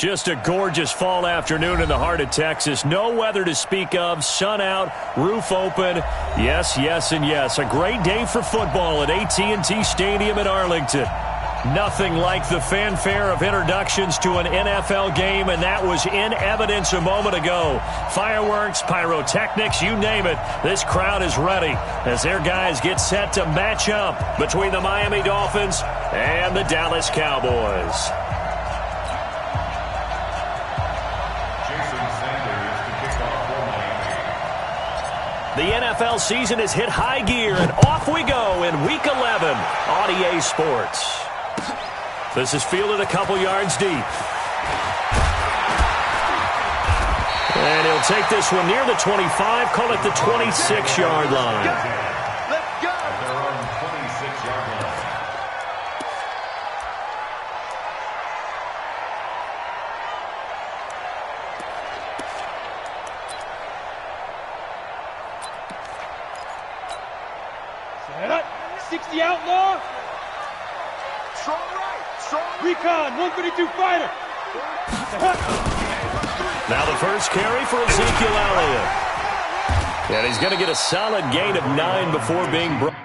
Just a gorgeous fall afternoon in the heart of Texas. No weather to speak of. Sun out, roof open. Yes, yes, and yes. A great day for football at AT&T Stadium in Arlington. Nothing like the fanfare of introductions to an NFL game, and that was in evidence a moment ago. Fireworks, pyrotechnics, you name it. This crowd is ready as their guys get set to match up between the Miami Dolphins and the Dallas Cowboys. The NFL season has hit high gear, and off we go in Week 11 on EA Sports. This is fielded a couple yards deep. And he'll take this one near the 25, call it the 26-yard line. Let's go! They're on the 26-yard line. Set up. 60 outlaw. Strong right. Strong right. Recon. 132 fighter. Now the first carry for Ezekiel Elliott. And he's going to get a solid gain of 9 before being brought.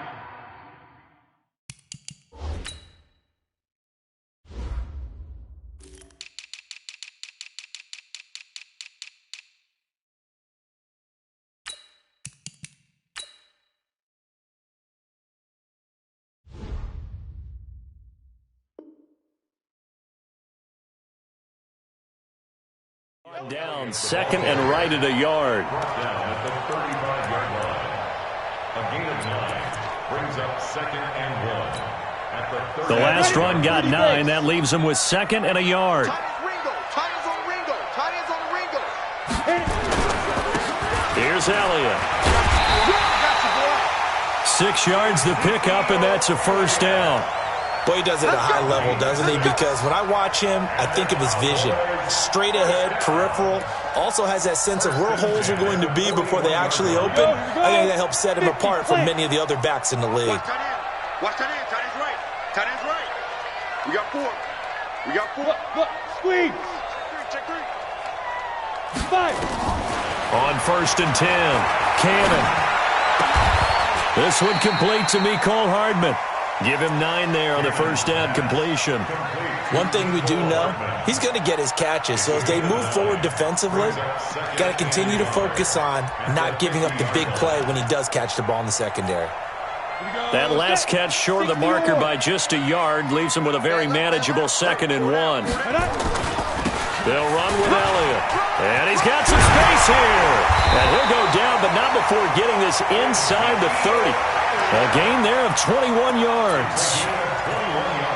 Down, second and right at a yard. Down at the 35-yard line. A gain of 9 brings up second and 1. At the last run got 9. That leaves him with second and a yard. Tight ends on Ringo. Tight ends on Ringo. Here's Elliott. 6 yards the pickup, and that's a first down. Boy, he does it at a high level, doesn't he? Because when I watch him, I think of his vision. Straight ahead, peripheral. Also has that sense of where holes are going to be before they actually open. I think that helps set him apart from many of the other backs in the league. Watch tight end. Tight end's right. Tight end's right. We got 4. We got 4. Look. Squeeze. Check 3. 5. On first and 10, Cannon. This one complete to Mecole Hardman. Give him 9 there on the first down completion. One thing we do know, he's going to get his catches. So as they move forward defensively, got to continue to focus on not giving up the big play when he does catch the ball in the secondary. That last catch short of the marker by just a yard leaves him with a very manageable second and 1. They'll run with Elliott. And he's got some space here. And he'll go down, but not before getting this inside the 30. A gain there of 21 yards.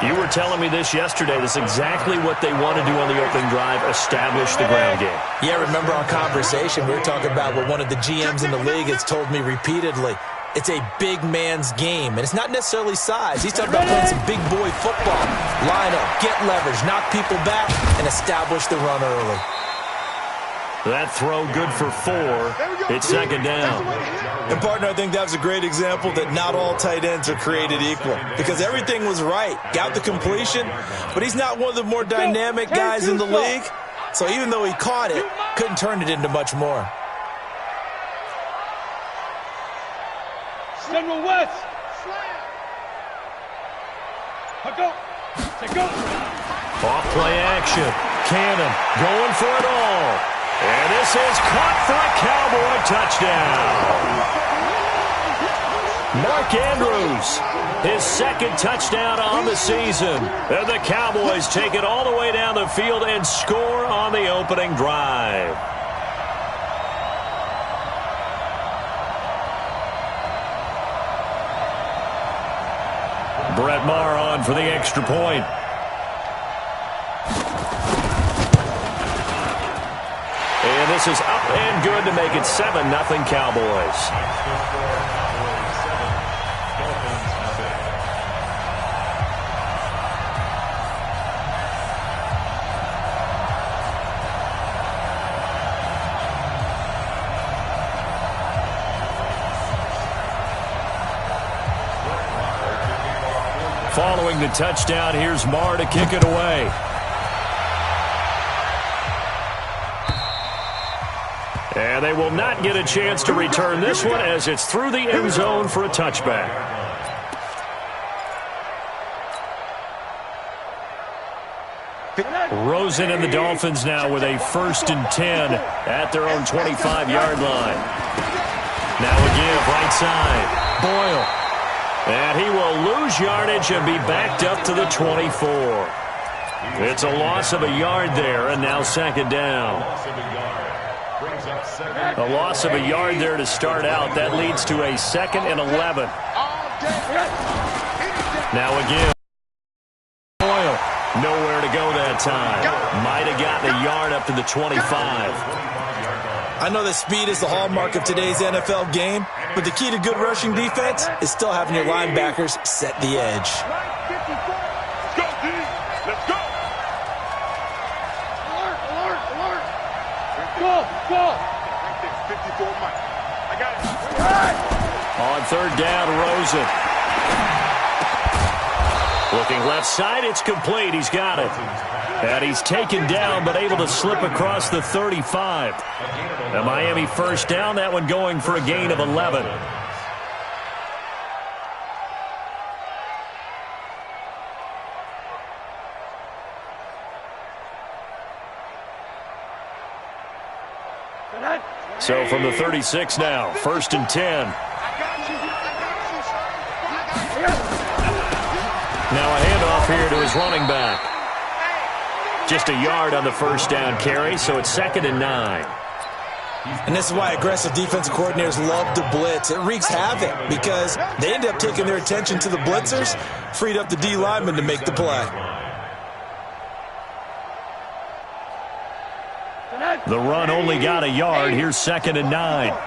You were telling me this yesterday. This is exactly what they want to do on the opening drive, establish the ground game. Yeah, remember our conversation. We were talking about what one of the GMs in the league has told me repeatedly. It's a big man's game, and it's not necessarily size. He's talking about playing some big boy football. Line up, get leverage, knock people back, and establish the run early. That throw good for 4. It's second down. And, partner, I think that was a great example that not all tight ends are created equal because everything was right. Got the completion, but he's not one of the more dynamic guys in the league. So even though he caught it, couldn't turn it into much more. General West. Go. Go. Off play action. Cannon going for it all. And this is caught for a Cowboy touchdown. Mark Andrews, his second touchdown on the season. And the Cowboys take it all the way down the field and score on the opening drive. Brett Maher on for the extra point. And this is up and good to make it 7-0 Cowboys. Following the touchdown, here's Maher to kick it away. And they will not get a chance to return this one as it's through the end zone for a touchback. Rosen and the Dolphins now with a 1st and 10 at their own 25-yard line. Now a give right side. Boyle. And he will lose yardage and be backed up to the 24. It's a loss of a yard there, and now 2nd down. A loss of a yard there to start out. That leads to a 2nd and 11. Now again. Boyle. Nowhere to go that time. Might have gotten a yard up to the 25. I know that speed is the hallmark of today's NFL game, but the key to good rushing defense is still having your linebackers set the edge. Let's go, D. Let's go. Alert, alert, alert. Go, go. 54 Mike. I got it. On 3rd down, Rosen. Looking left side, it's complete. He's got it. And he's taken down, but able to slip across the 35. The Miami 1st down, that one going for a gain of 11. So from the 36 now, 1st and 10. Now a handoff here to his running back. Just a yard on the 1st down carry, so it's 2nd and 9. And this is why aggressive defensive coordinators love to blitz. It wreaks havoc because they end up taking their attention to the blitzers, freed up the D lineman to make the play. The run only got a yard. Here's 2nd and 9. I don't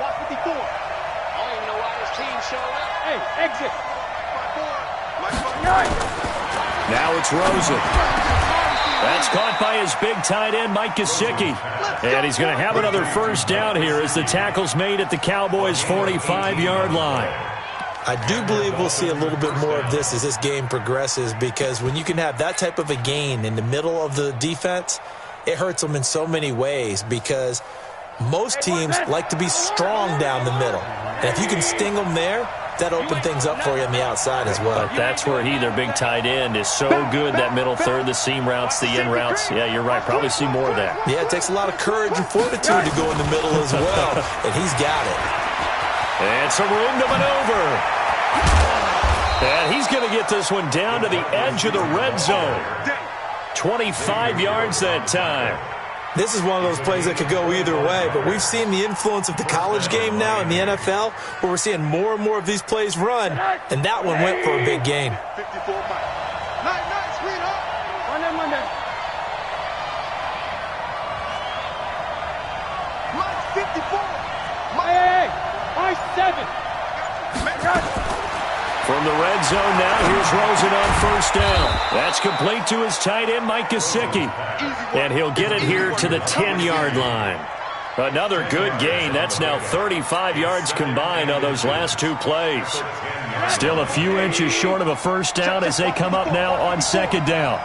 even know why this team showed up. Hey, exit. Now it's Rosen. That's caught by his big tight end, Mike Gesicki. And he's going to have another 1st down here as the tackle's made at the Cowboys' 45-yard line. I do believe we'll see a little bit more of this as this game progresses, because when you can have that type of a gain in the middle of the defense, it hurts them in so many ways, because most teams like to be strong down the middle. And if you can sting them there, that opened things up for you on the outside as well. But that's where their big tight end, is so good, that middle third, the seam routes, the in routes. Yeah, you're right. Probably see more of that. Yeah, it takes a lot of courage and fortitude to go in the middle as well, and he's got it. And some room to maneuver. And he's going to get this one down to the edge of the red zone. 25 yards that time. This is one of those plays that could go either way, but we've seen the influence of the college game now in the NFL, where we're seeing more and more of these plays run, and that one went for a big gain. 54 Mike. Nice, sweetheart. Monday. Mike 54. Hey, Mike 7. From the red zone now, here's Rosen on 1st down. That's complete to his tight end, Mike Gesicki. And he'll get it here to the 10-yard line. Another good gain. That's now 35 yards combined on those last 2 plays. Still a few inches short of a 1st down as they come up now on 2nd down.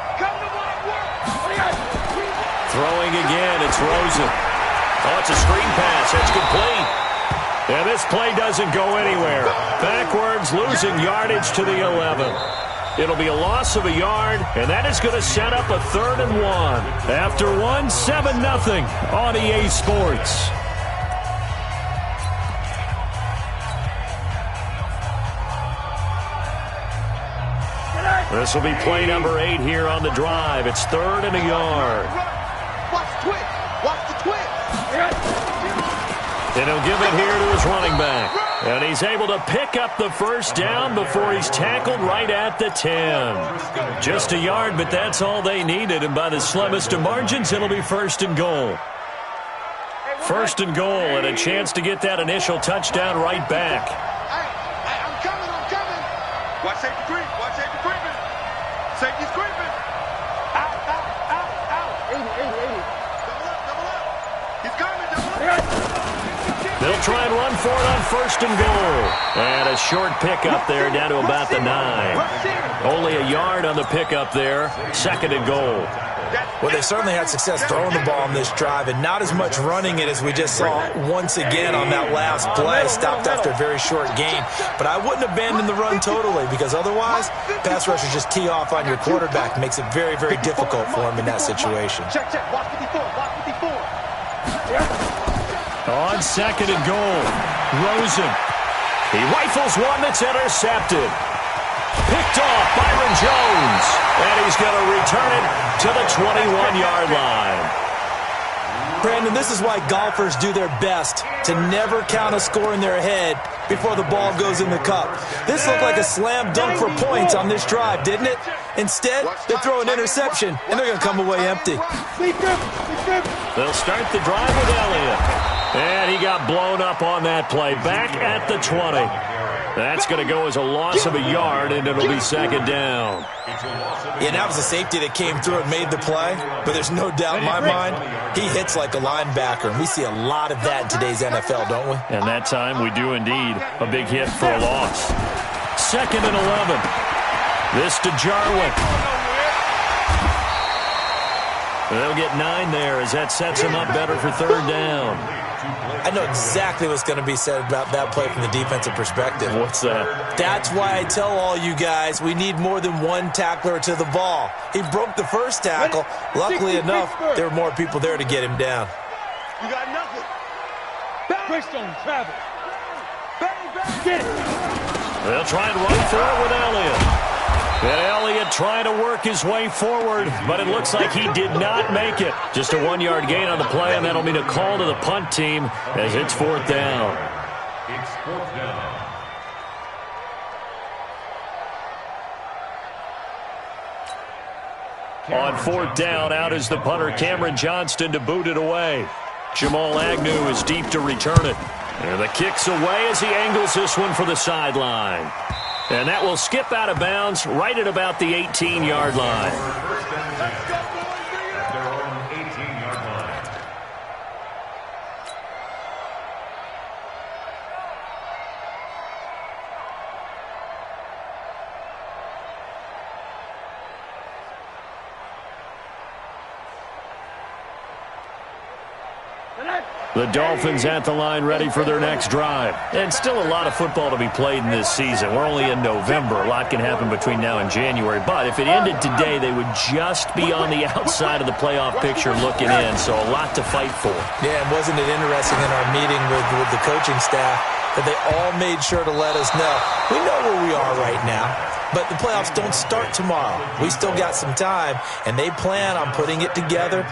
Throwing again, it's Rosen. Oh, it's a screen pass. That's complete. And this play doesn't go anywhere. Backwards, losing yardage to the 11. It'll be a loss of a yard, and that is going to set up a 3rd and 1. After 7-0 on EA Sports. This will be play number 8 here on the drive. It's 3rd and a yard. Watch the twist. And he'll give it here to his running back. And he's able to pick up the 1st down before he's tackled right at the 10. Just a yard, but that's all they needed. And by the slimmest of margins, it'll be 1st and goal. 1st and goal, and a chance to get that initial touchdown right back. Hey, I'm coming. Watch safety creep. Safety's creeping. Out. 80. Double up. He's coming, double up. They'll try and run for it on 1st and goal. And a short pickup there down to about the 9. Only a yard on the pickup there. 2nd and goal. Well, they certainly had success throwing the ball on this drive and not as much running it as we just saw once again on that last play. Stopped after a very short gain. But I wouldn't abandon the run totally because otherwise, pass rushers just tee off on your quarterback. Makes it very, very difficult for him in that situation. Check. Watch 54. Watch 54. On second and goal, Rosen. He rifles one that's intercepted. Picked off Byron Jones. And he's going to return it to the 21-yard line. Brandon, this is why golfers do their best to never count a score in their head before the ball goes in the cup. This looked like a slam dunk for points on this drive, didn't it? Instead, they throw an interception, and they're going to come away empty. They'll start the drive with Elliott. And he got blown up on that play. Back at the 20. That's going to go as a loss of a yard, and it'll be second down. Yeah, that was a safety that came through and made the play, but there's no doubt in my mind he hits like a linebacker, and we see a lot of that in today's NFL, don't we? And that time we do indeed a big hit for a loss. Second and 11. This to Jarwin. They'll get 9 there as that sets him up better for third down. I know exactly what's going to be said about that play from the defensive perspective. What's that? That's why I tell all you guys we need more than one tackler to the ball. He broke the first tackle. Luckily enough, there were more people there to get him down. You got nothing. Greystone, travel. Get it. They'll try and run for it with Elliott. And Elliott trying to work his way forward, but it looks like he did not make it. Just a 1-yard gain on the play, and that'll mean a call to the punt team as it's fourth down. It's fourth down. On fourth down, out is the punter, Cameron Johnston, to boot it away. Jamal Agnew is deep to return it. And the kick's away as he angles this one for the sideline. And that will skip out of bounds right at about the 18-yard line. Their own 18-yard line. The Dolphins at the line ready for their next drive. And still a lot of football to be played in this season. We're only in November. A lot can happen between now and January. But if it ended today, they would just be on the outside of the playoff picture looking in. So a lot to fight for. Yeah, and wasn't it interesting in our meeting with the coaching staff that they all made sure to let us know. We know where we are right now, but the playoffs don't start tomorrow. We still got some time, and they plan on putting it together,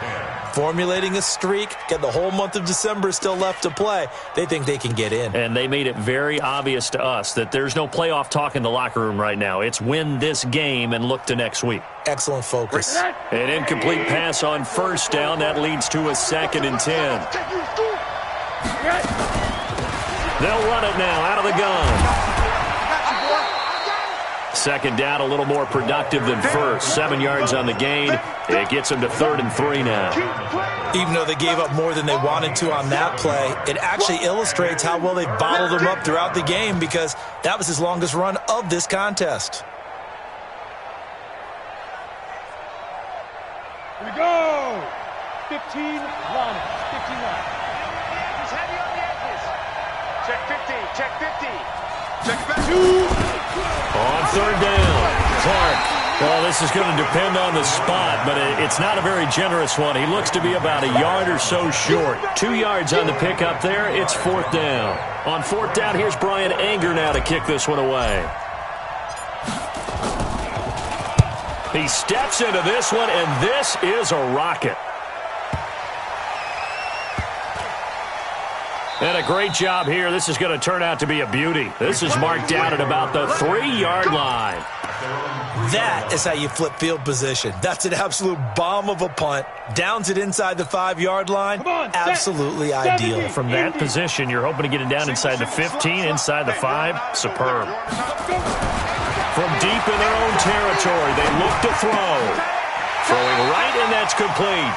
formulating a streak, get the whole month of December still left to play. They think they can get in. And they made it very obvious to us that there's no playoff talk in the locker room right now. It's win this game and look to next week. Excellent focus. An incomplete pass on first down. That leads to a 2nd and 10. They'll run it now out of the gun. Second down, a little more productive than first. 7 yards on the gain. It gets them to 3rd and 3 now. Even though they gave up more than they wanted to on that play, it actually illustrates how well they bottled them up throughout the game because that was his longest run of this contest. Here we go. 15 line. 15 line. He's heavy on the edges. Check 50. Check 50. Check back. 2. On third down, Clark. Well, this is going to depend on the spot, but it's not a very generous one. He looks to be about a yard or so short. 2 yards on the pickup there. It's 4th down. On 4th down, here's Brian Anger now to kick this one away. He steps into this one, and this is a rocket. And a great job here. This is going to turn out to be a beauty. This is marked down at about the 3-yard line. That is how you flip field position. That's an absolute bomb of a punt. Downs it inside the 5-yard line. Absolutely ideal. From that position, you're hoping to get it down inside the 15, inside the 5. Superb. From deep in their own territory, they look to throw. Throwing right, and that's complete.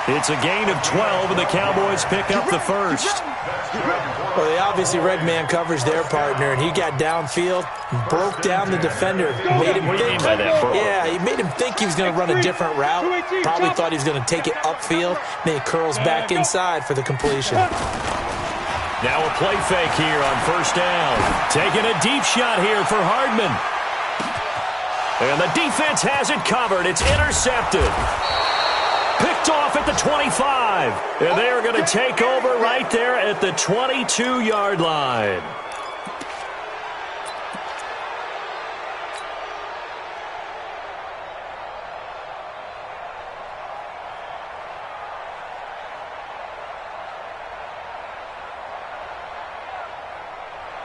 It's a gain of 12, and the Cowboys pick up the first. Well, they obviously read man coverage their partner, and he got downfield, broke down the defender, made him think. By that, bro? Yeah, he made him think he was going to run a different route. Probably thought he was going to take it upfield. Then he curls back inside for the completion. Now a play fake here on first down. Taking a deep shot here for Hardman. And the defense has it covered. It's intercepted. Picked off at the 25. And they are going to take over right there at the 22-yard line.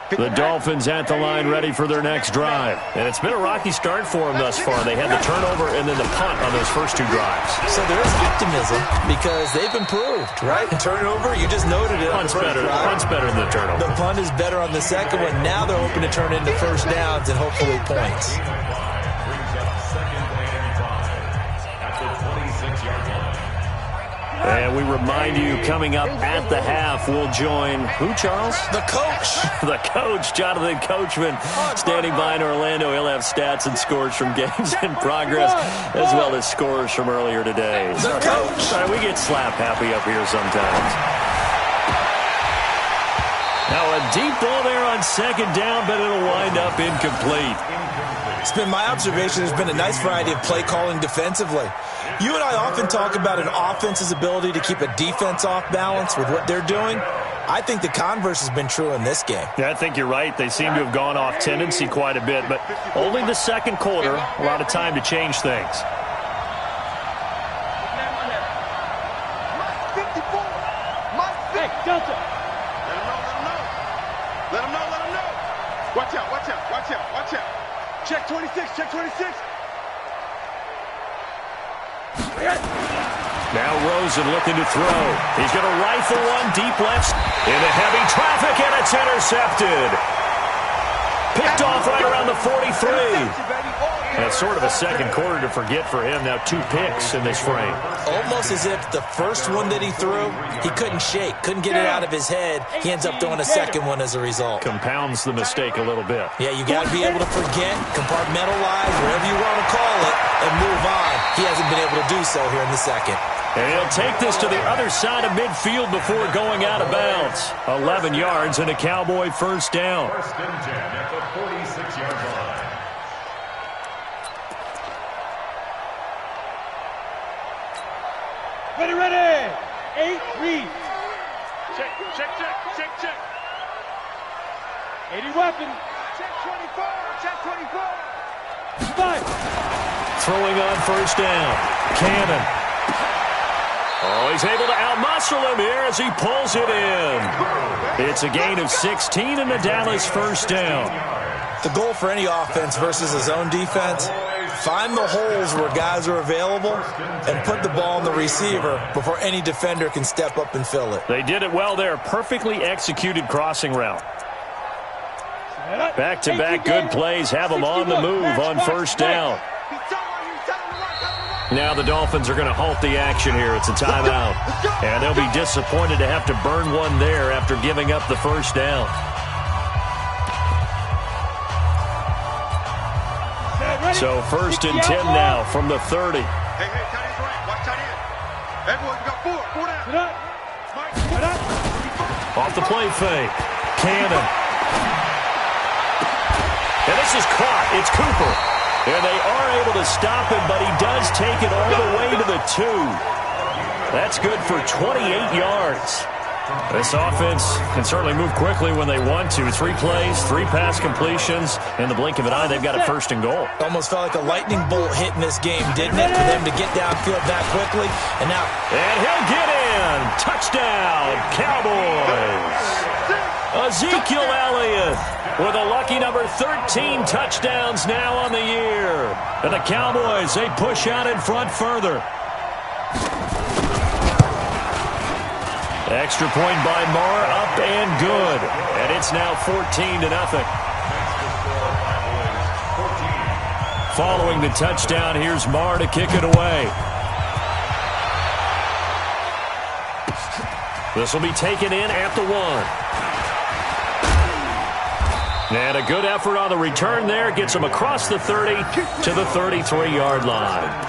The Dolphins at the line ready for their next drive. And it's been a rocky start for them thus far. They had the turnover and then the punt on those first two drives. So there is optimism because they've improved, right? Turnover, you just noted it. Punt's better than the turnover. The punt is better on the second one. Now they're hoping to turn into first downs and hopefully points. Brings up second and 5 at the 26-yard line. And we remind you, coming up at the half, we'll join who, Charles? The coach. The coach, Jonathan Coachman, standing by in Orlando. He'll have stats and scores from games in progress, as well as scores from earlier today. The coach. Sorry, we get slap happy up here sometimes. Now a deep ball there on second down, but it'll wind up incomplete. It's been my observation there's been a nice variety of play calling defensively. You and I often talk about an offense's ability to keep a defense off balance with what they're doing. I think the converse has been true in this game. Yeah, I think you're right. They seem to have gone off tendency quite a bit, but only the second quarter, a lot of time to change things. Hey, Delta. Let him know. Watch out. Check 26. Now Rosen looking to throw. He's going to rifle one deep left into heavy traffic, and it's intercepted. Picked off right around the 43. That's sort of a second quarter to forget for him. Now 2 picks in this frame. Almost as if the first one that he threw, he couldn't shake, couldn't get it out of his head. He ends up throwing a second one as a result. Compounds the mistake a little bit. Yeah, you got to be able to forget, compartmentalize, whatever you want to call it, and move on. He hasn't been able to do so here in the second. And he'll take this to the other side of midfield before going out of bounds. 11 yards and a Cowboy first down. First and 10 at the 46-yard line. Ready. 8 read. Check. 80 weapon. Check 24. 5. Throwing on first down. Cannon. Oh, he's able to outmuscle him here as he pulls it in. It's a gain of 16 and a Dallas first down. The goal for any offense versus his own defense, find the holes where guys are available and put the ball in the receiver before any defender can step up and fill it. They did it well there. Perfectly executed crossing route. Back-to-back good plays have them on the move on first down. Now the Dolphins are going to halt the action here. It's a timeout. And they'll be disappointed to have to burn one there after giving up the first down. So first and 10 now from the 30. Hey, tight end's right. Watch tight end. Everyone, we got 4 down. Off the play fake. Cannon. And this is caught. It's Cooper. And they are able to stop him, but he does take it all the way to the 2. That's good for 28 yards. This offense can certainly move quickly when they want to. 3 plays, 3 pass completions. In the blink of an eye, they've got a first and goal. Almost felt like a lightning bolt hit in this game, didn't it? For them to get downfield that quickly. And now... And he'll get in. Touchdown, Cowboys. Ezekiel Elliott with a lucky number 13 touchdowns now on the year. And the Cowboys, they push out in front further. Extra point by Marr, up and good. And it's now 14-0. Following the touchdown, here's Marr to kick it away. This will be taken in at the 1. And a good effort on the return there. Gets him across the 30 to the 33-yard line.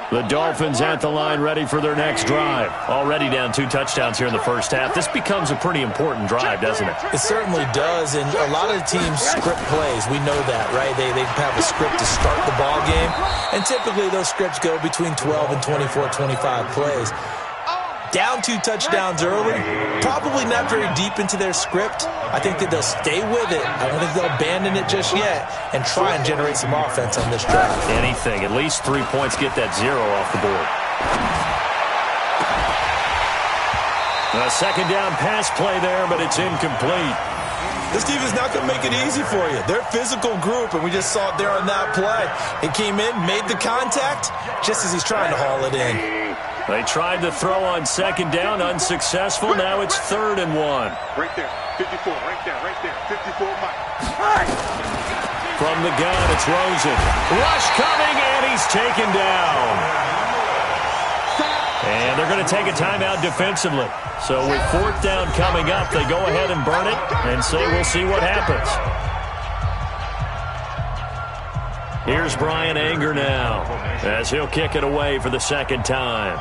The Dolphins at the line ready for their next drive. Already down 2 touchdowns here in the first half. This becomes a pretty important drive, doesn't it? It certainly does, and a lot of the teams script plays. We know that, right? They have a script to start the ball game, and typically those scripts go between 12 and 24, 25 plays. Down 2 touchdowns early, probably not very deep into their script. I think that they'll stay with it. I don't think they'll abandon it just yet and try and generate some offense on this drive. Anything. At least 3 points, get that 0 off the board. A second down pass play there, but it's incomplete. This team is not going to make it easy for you. They're a physical group, and we just saw it there on that play. He came in, made the contact, just as he's trying to haul it in. They tried to throw on second down, unsuccessful. Now it's 3rd and 1. Right there, 54, right there, 54, Mike. From the gun, it's Rosen. Rush coming, and he's taken down. And they're going to take a timeout defensively. So with 4th down coming up, they go ahead and burn it and say we'll see what happens. Here's Brian Anger now as he'll kick it away for the second time.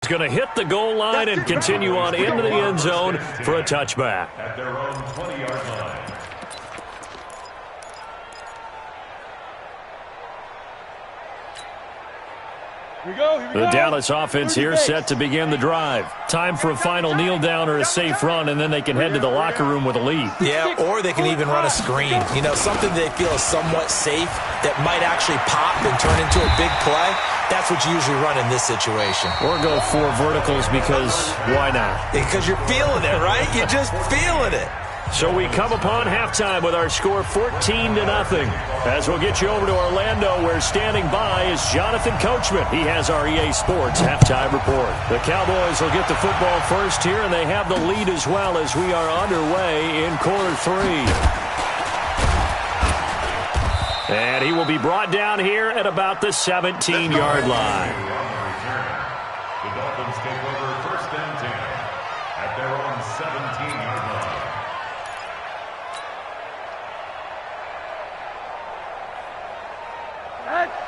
Going to hit the goal line and continue on into the end zone for a touchback. At their own 20-yard line. Here we go. The Dallas offense here set to begin the drive. Time for a final kneel down or a safe run, and then they can head to the locker room with a lead. Yeah, or they can even run a screen. You know, something they feel is somewhat safe that might actually pop and turn into a big play. That's what you usually run in this situation. Or go 4 verticals because why not? Because you're feeling it, right? You're just feeling it. So we come upon halftime with our score 14-0. As we'll get you over to Orlando, where standing by is Jonathan Coachman. He has our EA Sports halftime report. The Cowboys will get the football first here, and they have the lead as well as we are underway in quarter 3. And he will be brought down here at about the 17-yard line. The Dolphins take over 1st and 10 at their own 17-yard line.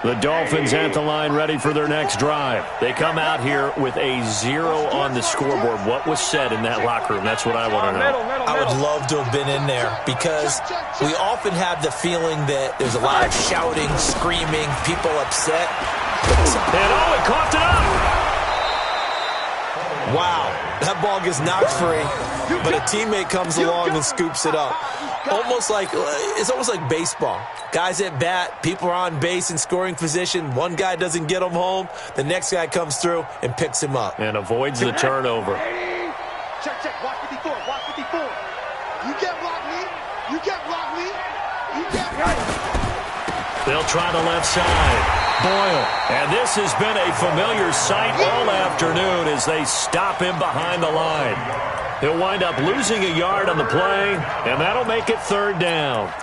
The Dolphins at the line ready for their next drive. They come out here with a 0 on the scoreboard. What was said in that locker room? That's what I want to know. I would love to have been in there because we often have the feeling that there's a lot of shouting, screaming, people upset. And it coughed it up. Wow, that ball gets knocked free, but a teammate comes along and scoops it up. It's almost like baseball. Guys at bat, people are on base in scoring position. One guy doesn't get him home. The next guy comes through and picks him up. And avoids the turnover. Check, watch 54, watch 54. You can't block me. You can't block me. You can't block me. They'll try the left side. Boyle. And this has been a familiar sight all afternoon as they stop him behind the line. He'll wind up losing a yard on the play, and that'll make it 3rd down.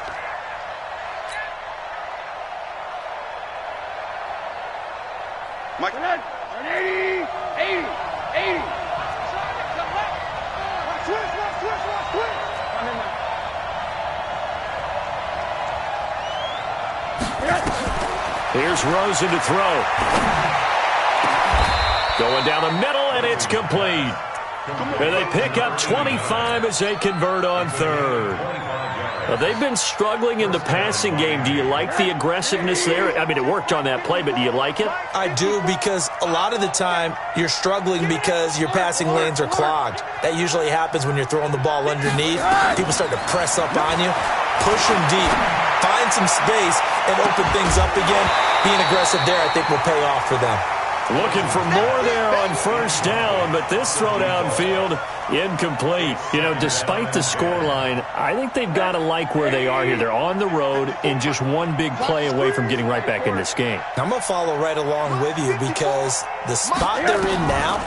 Mike. 80. Here's Rosen to throw. Going down the middle, and it's complete. And they pick up 25 as they convert on 3rd. They've been struggling in the passing game. Do you like the aggressiveness there? I mean, it worked on that play, but do you like it? I do, because a lot of the time you're struggling because your passing lanes are clogged. That usually happens when you're throwing the ball underneath. People start to press up on you. Push them deep. Find some space and open things up again. Being aggressive there, I think, will pay off for them. Looking for more there on first down, but this throw downfield, incomplete. You know, despite the scoreline, I think they've got to like where they are here. They're on the road and just one big play away from getting right back in this game. I'm going to follow right along with you because the spot they're in now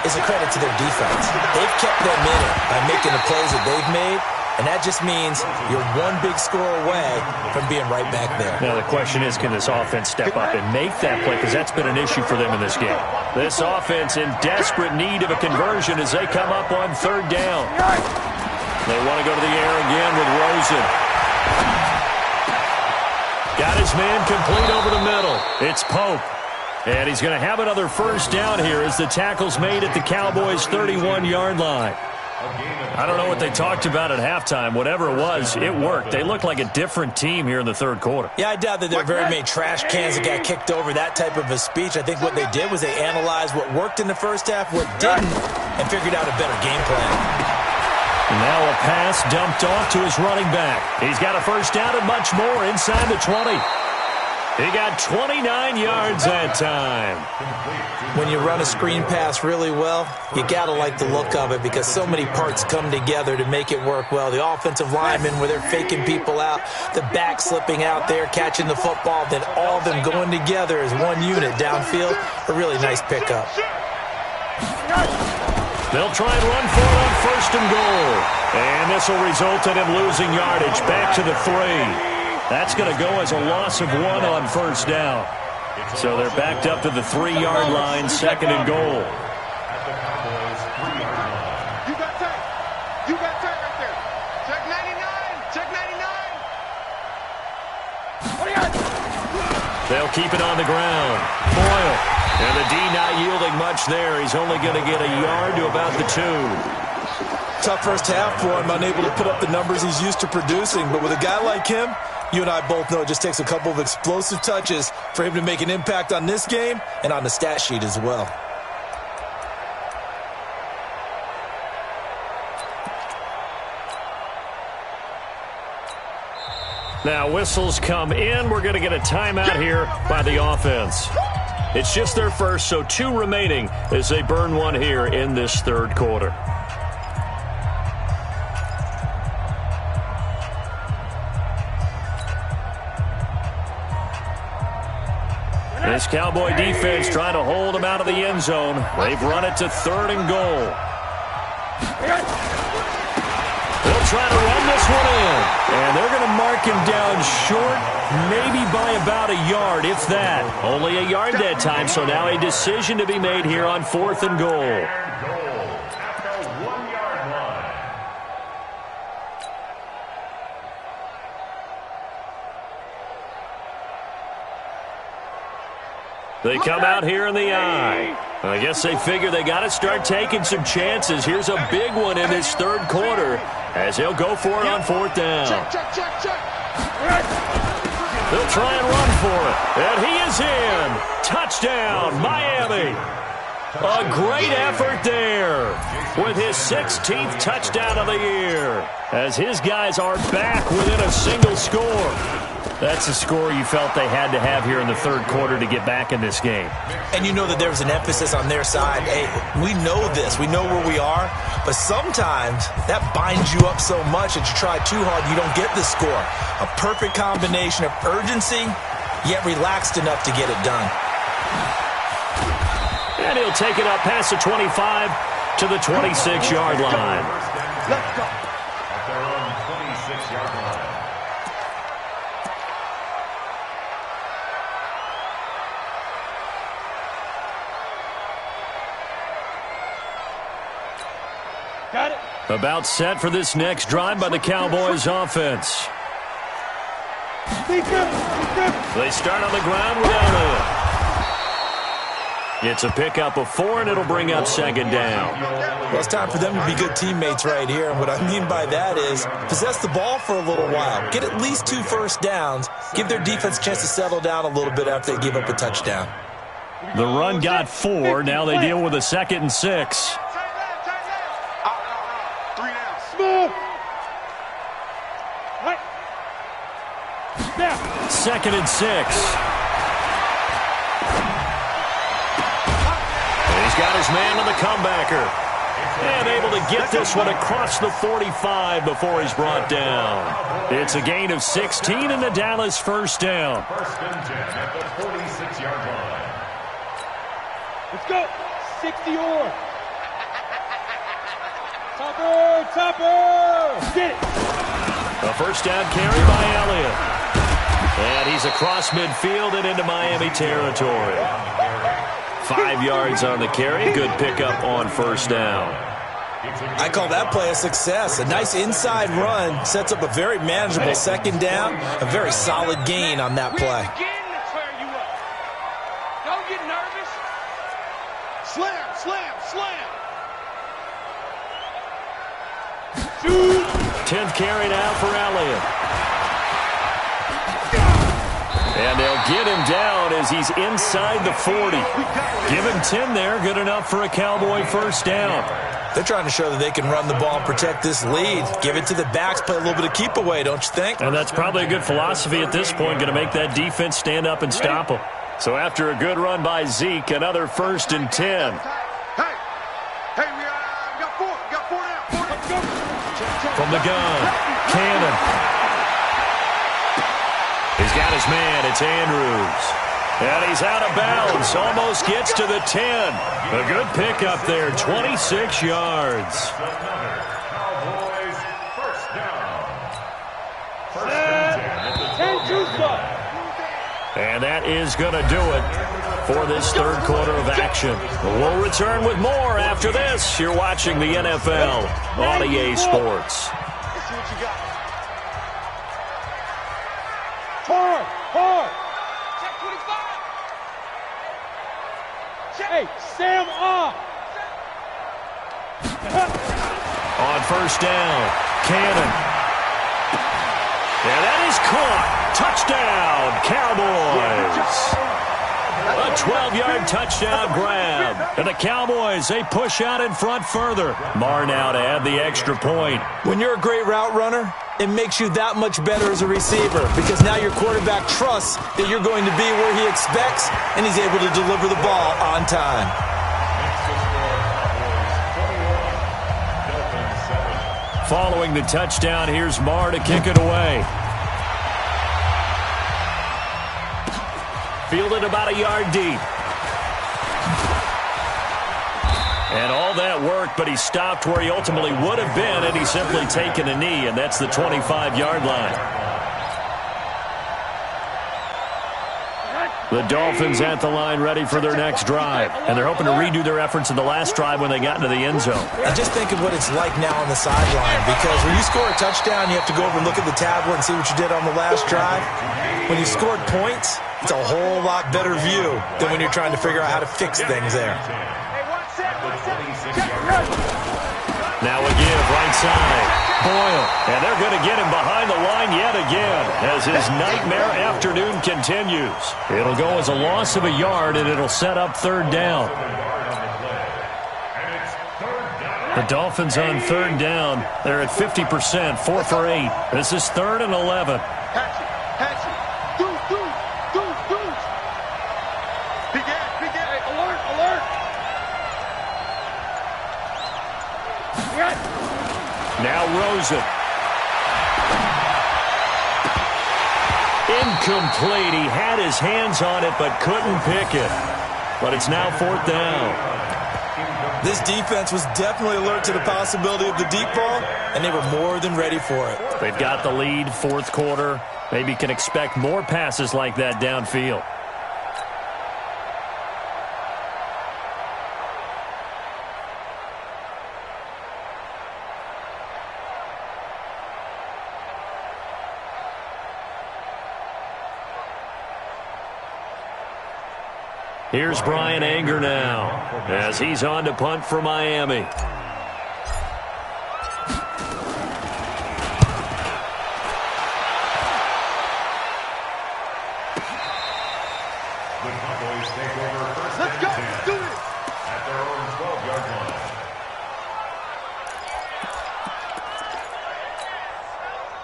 is a credit to their defense. They've kept them in it by making the plays that they've made, and that just means you're one big score away from being right back there. Now the question is, can this offense step up and make that play? Because that's been an issue for them in this game. This offense in desperate need of a conversion as they come up on third down. They want to go to the air again with Rosen. Got his man complete over the middle. It's Pope. And he's going to have another first down here as the tackle's made at the Cowboys' 31-yard line. I don't know what they talked about at halftime. Whatever it was, it worked. They look like a different team here in the third quarter. Yeah, I doubt that there are very many trash cans that got kicked over, that type of a speech. I think what they did was they analyzed what worked in the first half, what didn't, and figured out a better game plan. Now a pass dumped off to his running back. He's got a first down and much more inside the 20. He got 29 yards that time. When you run a screen pass really well, you got to like the look of it because so many parts come together to make it work well. The offensive linemen, where they're faking people out, the back slipping out there, catching the football, then all of them going together as one unit downfield. A really nice pickup. They'll try and run for it on first and goal. And this will result in him losing yardage back to the 3. That's going to go as a loss of 1 on first down. So they're backed up to the 3-yard line, second and goal. You got tight. You got tight right there. Check 99. Check 99. They'll keep it on the ground. Boyle. And the D not yielding much there. He's only going to get a yard to about the 2. Tough first half for him, unable to put up the numbers he's used to producing. But with a guy like him, you and I both know it just takes a couple of explosive touches for him to make an impact on this game and on the stat sheet as well. Now whistles come in. We're going to get a timeout here by the offense. It's just their first, so 2 remaining as they burn one here in this third quarter. This Cowboy defense trying to hold them out of the end zone. They've run it to third and goal. They'll try to run this one in. And they're going to mark him down short, maybe by about a yard, if that. Only a yard that time, so now a decision to be made here on fourth and goal. They come out here in the eye. I guess they figure they got to start taking some chances. Here's a big one in this third quarter as they'll go for it on fourth down. They'll try and run for it. And he is in. Touchdown, Miami. A great effort there with his 16th touchdown of the year as his guys are back within a single score. That's a score you felt they had to have here in the third quarter to get back in this game. And you know that there was an emphasis on their side. Hey, we know this. We know where we are. But sometimes that binds you up so much that you try too hard, you don't get the score. A perfect combination of urgency, yet relaxed enough to get it done. And he'll take it up past the 25 to the 26-yard line. Let's go. At their own 26-yard line. Got it. About set for this next drive by the Cowboys offense. They start on the ground without it. It's a pickup of 4, and it'll bring up second down. Well, it's time for them to be good teammates right here. And what I mean by that is possess the ball for a little while. Get at least 2 first downs. Give their defense a chance to settle down a little bit after they give up a touchdown. The run got 4. Now they deal with a 2nd and 6. Move. Right. Now. 2nd and 6. got his man on the comebacker. And able to get this one across the 45 before he's brought down. It's a gain of 16 and the Dallas first down. First and 10 at the 46-yard line. Let's go. 60-yard. Topper. Get it. A first down carry by Elliott. And he's across midfield and into Miami territory. 5 yards on the carry. Good pickup on first down. I call that play a success. A nice inside run sets up a very manageable second down. A very solid gain on that play. Don't get nervous. Slam, slam, slam. Shoot. 10th carry now for Elliott. And they'll get him down as he's inside the 40. Give him 10 there. Good enough for a Cowboy first down. They're trying to show that they can run the ball and protect this lead. Give it to the backs, play a little bit of keep away, don't you think? And that's probably a good philosophy at this point, going to make that defense stand up and stop them. So after a good run by Zeke, another first and 10. Hey, we got four now. Let's go. From the gun, Cannon. He's got his man, it's Andrews. And he's out of bounds, almost gets to the 10. A good pickup there, 26 yards. Another Cowboys first down. First and 10 at the And that is going to do it for this third quarter of action. We'll return with more after this. You're watching the NFL on EA Sports. Let's see what you got. Hard. Check 25. Hey, Sam off. On first down, Cannon. And that is caught. Touchdown, Cowboys. A 12-yard touchdown grab. And the Cowboys, they push out in front further. Marr now to add the extra point. When you're a great route runner, it makes you that much better as a receiver because now your quarterback trusts that you're going to be where he expects, and he's able to deliver the ball on time. Following the touchdown, here's Marr to kick it away. Fielded about a yard deep. And all that work, but he stopped where he ultimately would have been had he simply taken a knee, and that's the 25-yard line. The Dolphins at the line ready for their next drive, and they're hoping to redo their efforts in the last drive when they got into the end zone. And just think of what it's like now on the sideline, because when you score a touchdown, you have to go over and look at the tablet and see what you did on the last drive. When you scored points, it's a whole lot better view than when you're trying to figure out how to fix things there. Now a give right side. Boyle. And they're going to get him behind the line yet again as his nightmare afternoon continues. It'll go as a loss of a yard, and it'll set up third down. The Dolphins on third down. They're at 50%, 4 for 8. This is 3rd and 11. Hatchet. Deuce. Big Ed. Alert. Now Rosen. Incomplete. He had his hands on it but couldn't pick it. But it's now 4th down. This defense was definitely alert to the possibility of the deep ball, and they were more than ready for it. They've got the lead, 4th quarter. Maybe can expect more passes like that downfield. Here's Brian Anger now as he's on to punt for Miami. The Cowboys take over first Let's and go. 10 Let's do it. at their own 12-yard line.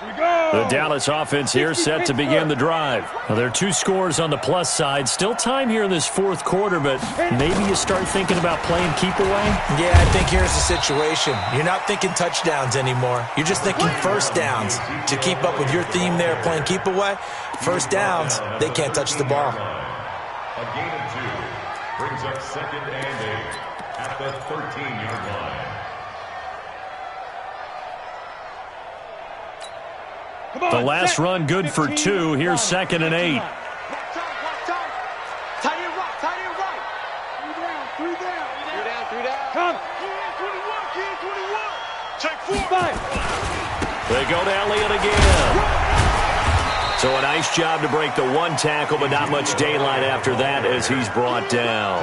The Dallas offense here set to begin the drive. Now, there are 2 scores on the plus side. Still time here in this fourth quarter, but maybe you start thinking about playing keep away? Yeah, I think here's the situation. You're not thinking touchdowns anymore. You're just thinking first downs. To keep up with your theme there, playing keep away, first downs, they can't touch the ball. A gain of 2 brings up 2nd and 8 at the 13-yard line. The last run good for 2. Here's 2nd and 8. Tight end right, tight end right. 3 down. Come. 21, kid, 21. Check 4. They go to Elliott again. So a nice job to break the 1 tackle, but not much daylight after that as he's brought down.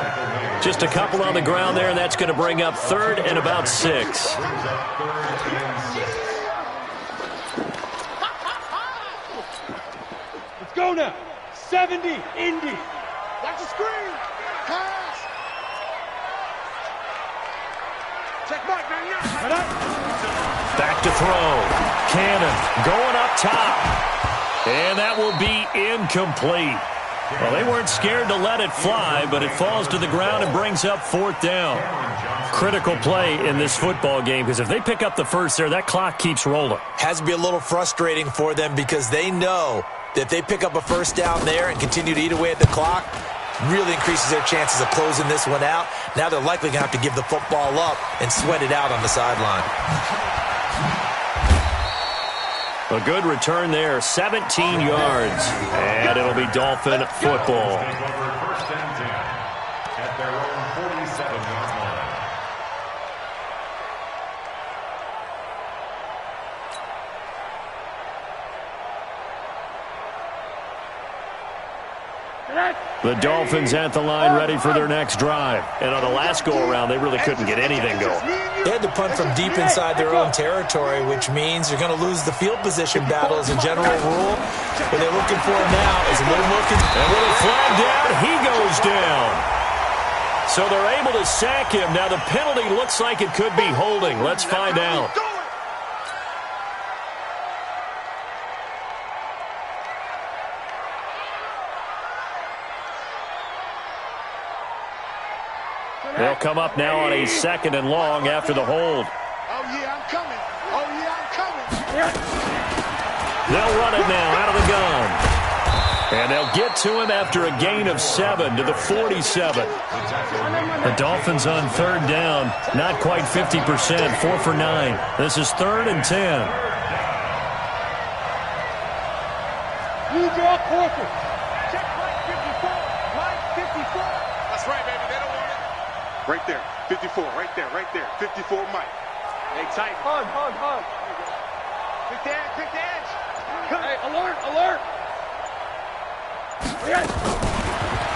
Just a couple on the ground there, and that's going to bring up 3rd and about 6. Go now. 70, Indy. Watch the screen. Pass. Check Mike, man. Back to throw. Cannon going up top. And that will be incomplete. Well, they weren't scared to let it fly, but it falls to the ground and brings up 4th down. Critical play in this football game, because if they pick up the first there, that clock keeps rolling. Has to be a little frustrating for them because they know that if they pick up a first down there and continue to eat away at the clock, really increases their chances of closing this one out. Now they're likely going to have to give the football up and sweat it out on the sideline. A good return there, 17 yards, and it'll be Dolphin football. First and 10 at their own 47-yard line. The Dolphins at the line ready for their next drive. And on the last go-around, they really couldn't get anything going. They had to punt from deep inside their own territory, which means you're going to lose the field position battle as a general rule. What they're looking for now is a little more... And with a flag down, he goes down. So they're able to sack him. Now the penalty looks like it could be holding. Let's find out. They'll come up now on a 2nd and long after the hold. Oh, yeah, I'm coming. Oh, yeah, I'm coming. They'll run it now out of the gun. And they'll get to him after a gain of 7 to the 47. The Dolphins on 3rd down, not quite 50%, 4 for 9. This is 3rd and 10. You draw quarter. Check Mike 54. Mike 54. That's right, baby. They don't want it. Right there. 54. Right there. 54 Mike. Hey, tight. Hug. Pick the edge. Hey, alert.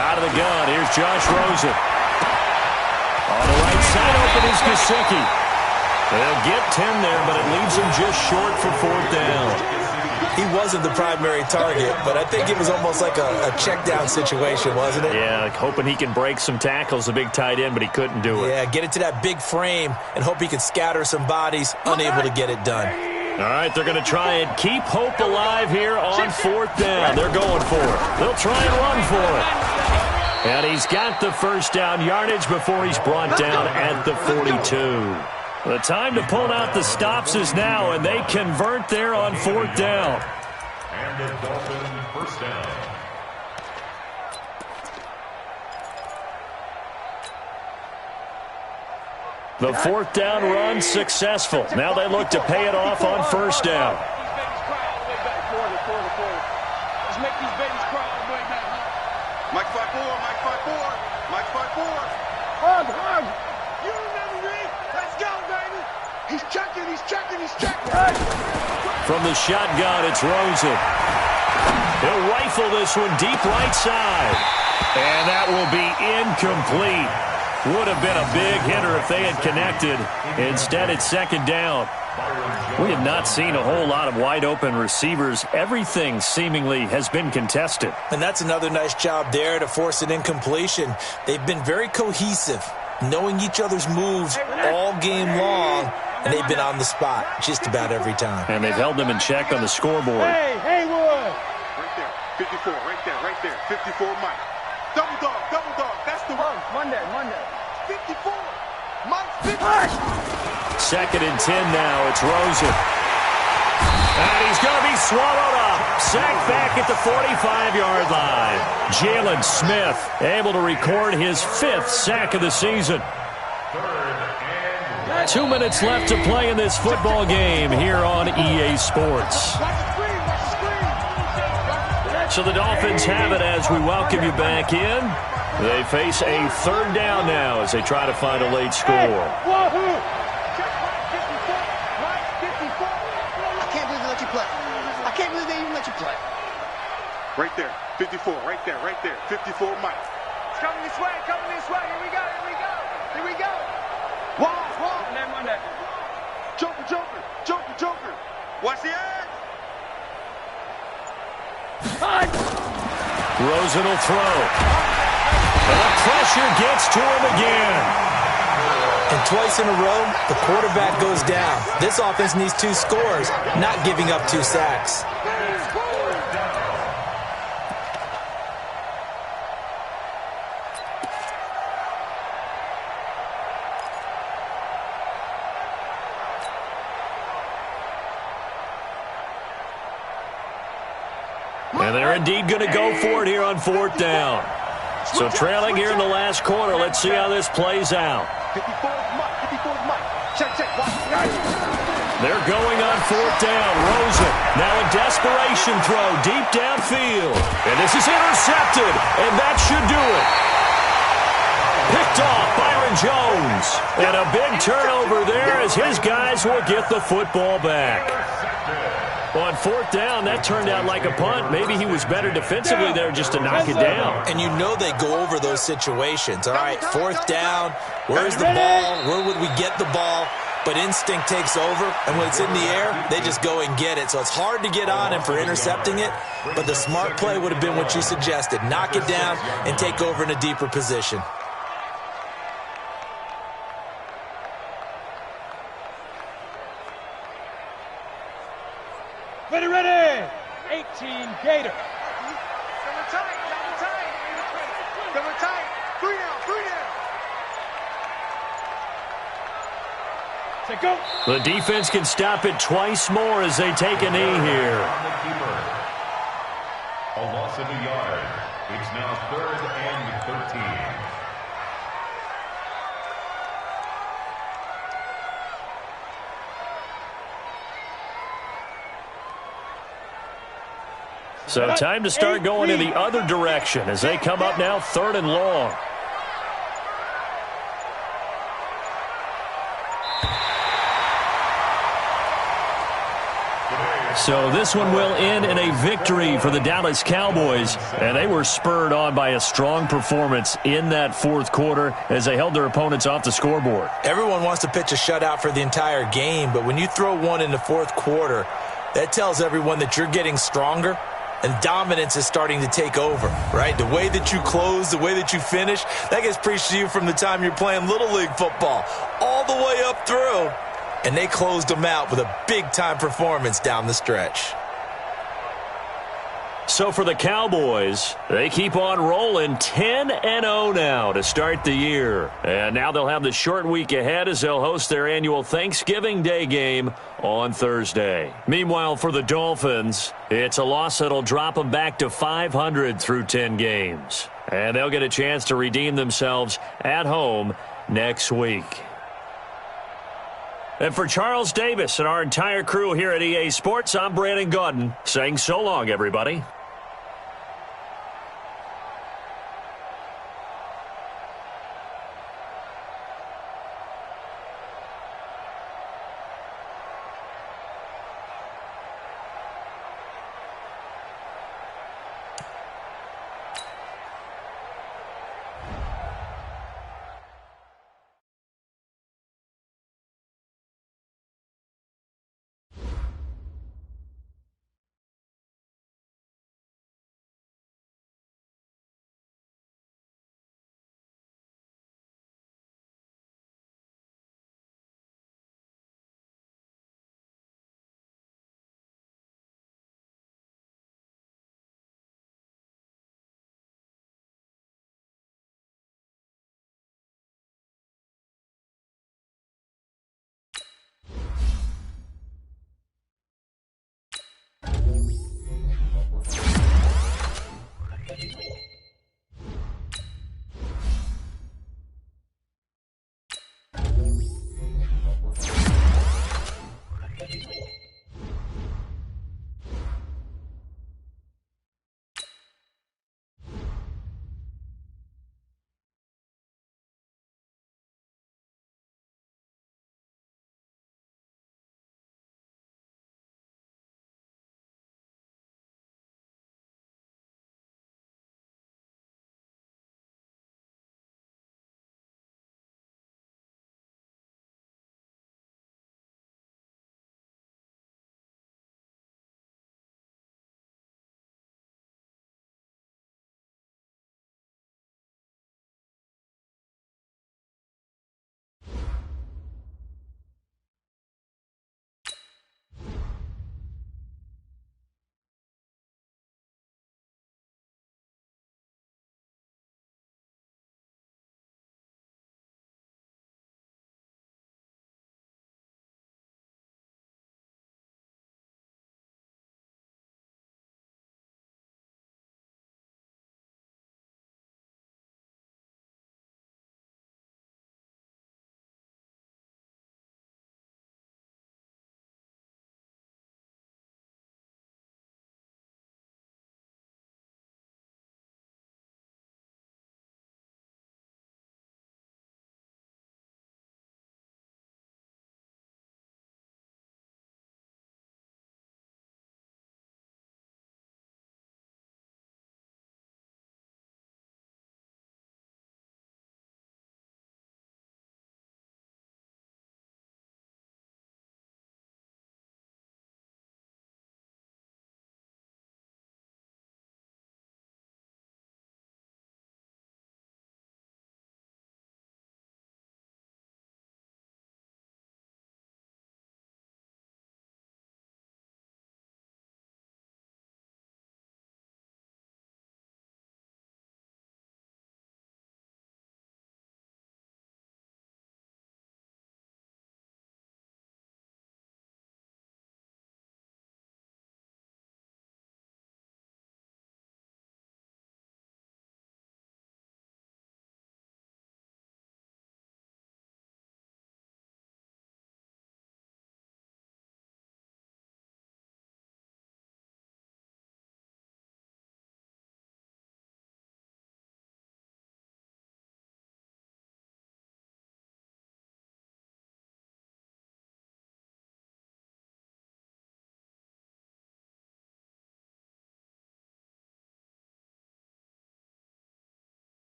Out of the gun, here's Josh Rosen. On the right side, open is Gesicki. They'll get 10 there, but it leaves him just short for 4th down. He wasn't the primary target, but I think it was almost like a check down situation, wasn't it? Yeah, like hoping he can break some tackles, a big tight end, but he couldn't do it. Yeah, get it to that big frame and hope he can scatter some bodies, unable to get it done. All right, they're going to try and keep hope alive here on 4th down. They're going for it. They'll try and run for it. And he's got the first down yardage before he's brought down at the 42. The time to pull out the stops is now, and they convert there on 4th down. And the Dolphins first down. The 4th down run successful. Now they look to pay it off on 1st down. Let's make these babies cry all the way back. Mike 5-4. Hug. You remember me. Let's go, baby. He's checking. From the shotgun, it's Rosen. He'll rifle this one deep right side. And that will be incomplete. Would have been a big hitter if they had connected. Instead, it's 2nd down. We have not seen a whole lot of wide-open receivers. Everything seemingly has been contested. And that's another nice job there to force an incompletion. They've been very cohesive, knowing each other's moves all game long, and they've been on the spot just about every time. And they've held them in check on the scoreboard. Hey, Haywood! Right there, 54, right there, 54, Mike. Double dog, that's the one. Monday. 54, Mike, 50. Second and 10 now, it's Rosen. And he's going to be swallowed up. Sacked back at the 45-yard line. Jalen Smith able to record his 5th sack of the season. 2 minutes left to play in this football game here on EA Sports. So the Dolphins have it as we welcome you back in. They face a 3rd down now as they try to find a late score. I can't believe they even let you play. Right there, 54, right there, 54, Mike. It's coming this way, Here we go. Walk. Monday. Joker. Watch the edge. Rosen will throw. And the pressure gets to him again. And twice in a row, the quarterback goes down. This offense needs 2 scores, not giving up 2 sacks. And they're indeed going to go for it here on 4th down. So trailing here in the last quarter. Let's see how this plays out. 54 Mike. Check. They're going on 4th down. Rosen now a desperation throw deep downfield. And this is intercepted. And that should do it. Picked off Byron Jones. And a big turnover there as his guys will get the football back. On 4th down, that turned out like a punt. Maybe he was better defensively there just to knock it down. And you know they go over those situations. All right, 4th down, where's the ball? Where would we get the ball? But instinct takes over, and when it's in the air, they just go and get it. So it's hard to get on him for intercepting it, but the smart play would have been what you suggested. Knock it down and take over in a deeper position. Ready. 18 Gator. Double tight. 3 down. To go. The defense can stop it twice more as they take a knee here. A loss of a yard. It's now 3rd and 13. So time to start going in the other direction as they come up now 3rd and long. So this one will end in a victory for the Dallas Cowboys, and they were spurred on by a strong performance in that 4th quarter as they held their opponents off the scoreboard. Everyone wants to pitch a shutout for the entire game, but when you throw one in the 4th quarter, that tells everyone that you're getting stronger and dominance is starting to take over, right? The way that you close, the way that you finish, that gets preached to you from the time you're playing Little League football all the way up through. And they closed them out with a big-time performance down the stretch. So for the Cowboys, they keep on rolling 10-0 now to start the year. And now they'll have the short week ahead as they'll host their annual Thanksgiving Day game on Thursday. Meanwhile, for the Dolphins, it's a loss that'll drop them back to 500 through 10 games. And they'll get a chance to redeem themselves at home next week. And for Charles Davis and our entire crew here at EA Sports, I'm Brandon Gaudin saying so long, everybody.